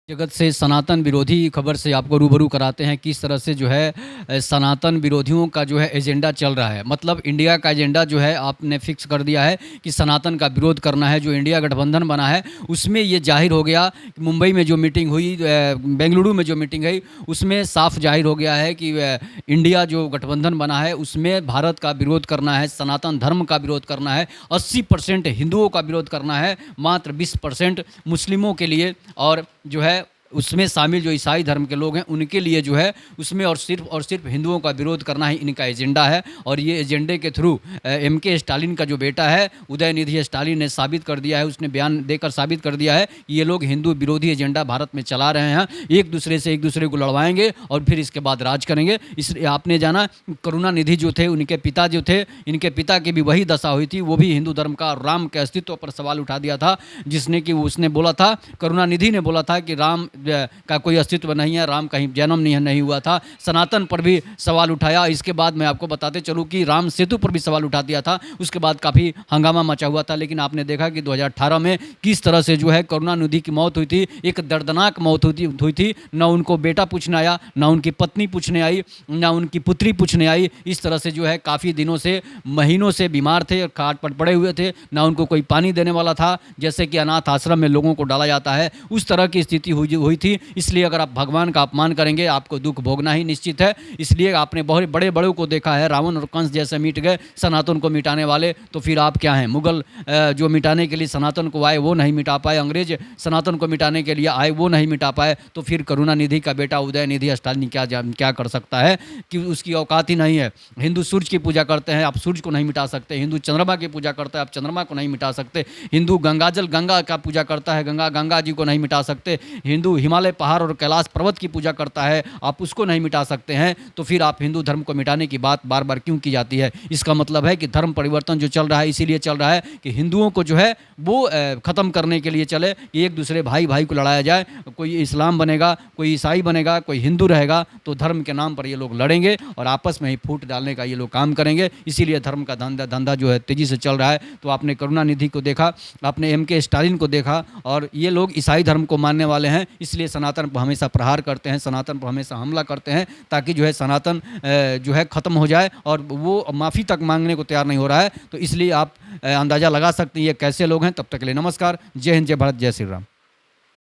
जगत से सनातन विरोधी खबर से आपको रूबरू कराते हैं किस तरह से जो है सनातन विरोधियों का जो है एजेंडा चल रहा है। मतलब इंडिया का एजेंडा जो है आपने फिक्स कर दिया है कि सनातन का विरोध करना है। जो इंडिया गठबंधन बना है उसमें ये जाहिर हो गया कि मुंबई में जो मीटिंग हुई, बेंगलुरु में जो मीटिंग हुई, उसमें साफ जाहिर हो गया है कि इंडिया जो गठबंधन बना है उसमें भारत का विरोध करना है, सनातन धर्म का विरोध करना है, 80% हिंदुओं का विरोध करना है, मात्र 20% मुस्लिमों के लिए और जो है उसमें शामिल जो ईसाई धर्म के लोग हैं उनके लिए जो है उसमें और सिर्फ हिंदुओं का विरोध करना ही इनका एजेंडा है। और ये एजेंडे के थ्रू एमके स्टालिन का जो बेटा है उदयनिधि स्टालिन ने साबित कर दिया है, उसने बयान देकर साबित कर दिया है कि ये लोग हिंदू विरोधी एजेंडा भारत में चला रहे हैं। एक दूसरे को लड़वाएंगे और फिर इसके बाद राज करेंगे। इसलिए आपने जाना करुणानिधि जो थे, उनके पिता जो थे, इनके पिता की भी वही दशा हुई थी। वो भी हिंदू धर्म का राम के अस्तित्व पर सवाल उठा दिया था, जिसने कि उसने बोला था, करुणानिधि ने बोला था कि राम का कोई अस्तित्व नहीं है, राम कहीं जन्म नहीं हुआ था। सनातन पर भी सवाल उठाया। इसके बाद मैं आपको बताते चलूँ कि राम सेतु पर भी सवाल उठा दिया था। उसके बाद काफ़ी हंगामा मचा हुआ था। लेकिन आपने देखा कि 2018 में किस तरह से जो है करुणानिधि की मौत हुई थी। एक दर्दनाक मौत हुई थी। न उनको बेटा पूछने आया, न उनकी पत्नी पूछने आई, न उनकी पुत्री पूछने आई। इस तरह से जो है काफ़ी दिनों से, महीनों से बीमार थे और खाट पर पड़े हुए थे। न उनको कोई पानी देने वाला था, जैसे कि अनाथ आश्रम में लोगों को डाला जाता है, उस तरह की स्थिति हुई थी। इसलिए अगर आप भगवान का अपमान करेंगे आपको दुख भोगना ही निश्चित है। इसलिए आपने बहुत बड़े बड़ों को देखा है, रावण और कंस जैसे मिट गए सनातन को मिटाने वाले, तो फिर आप क्या हैं? मुगल जो मिटाने के लिए सनातन को आए वो नहीं मिटा पाए, अंग्रेज सनातन को मिटाने के लिए आए वो नहीं मिटा पाए, तो फिर करुणानिधि का बेटा उदयनिधि स्टालिन क्या कर सकता है कि उसकी औकात ही नहीं है। हिंदू सूर्य की पूजा करते हैं, आप सूर्य को नहीं मिटा सकते। हिंदू चंद्रमा की पूजा करता है, आप चंद्रमा को नहीं मिटा सकते। हिंदू गंगा का पूजा करता है, गंगा जी को नहीं मिटा सकते। हिंदू हिमालय पहाड़ और कैलाश पर्वत की पूजा करता है, आप उसको नहीं मिटा सकते हैं। तो फिर आप हिंदू धर्म को मिटाने की बात बार बार क्यों की जाती है? इसका मतलब है कि धर्म परिवर्तन जो चल रहा है इसीलिए चल रहा है कि हिंदुओं को जो है वो ख़त्म करने के लिए चले कि एक दूसरे भाई को लड़ाया जाए। कोई इस्लाम बनेगा, कोई ईसाई बनेगा, कोई हिंदू रहेगा, तो धर्म के नाम पर ये लोग लड़ेंगे और आपस में ही फूट डालने का ये लोग काम करेंगे। इसीलिए धर्म का धंधा जो है तेज़ी से चल रहा है। तो आपने करुणानिधि को देखा, आपने एमके स्टालिन को देखा, और ये लोग ईसाई धर्म को मानने वाले हैं, इसलिए सनातन पर हमेशा प्रहार करते हैं, सनातन पर हमेशा हमला करते हैं, ताकि जो है सनातन जो है ख़त्म हो जाए। और वो माफ़ी तक मांगने को तैयार नहीं हो रहा है। तो इसलिए आप अंदाज़ा लगा सकते हैं ये कैसे लोग हैं। तब तक के लिए नमस्कार। जय हिंद, जय भारत, जय श्री राम।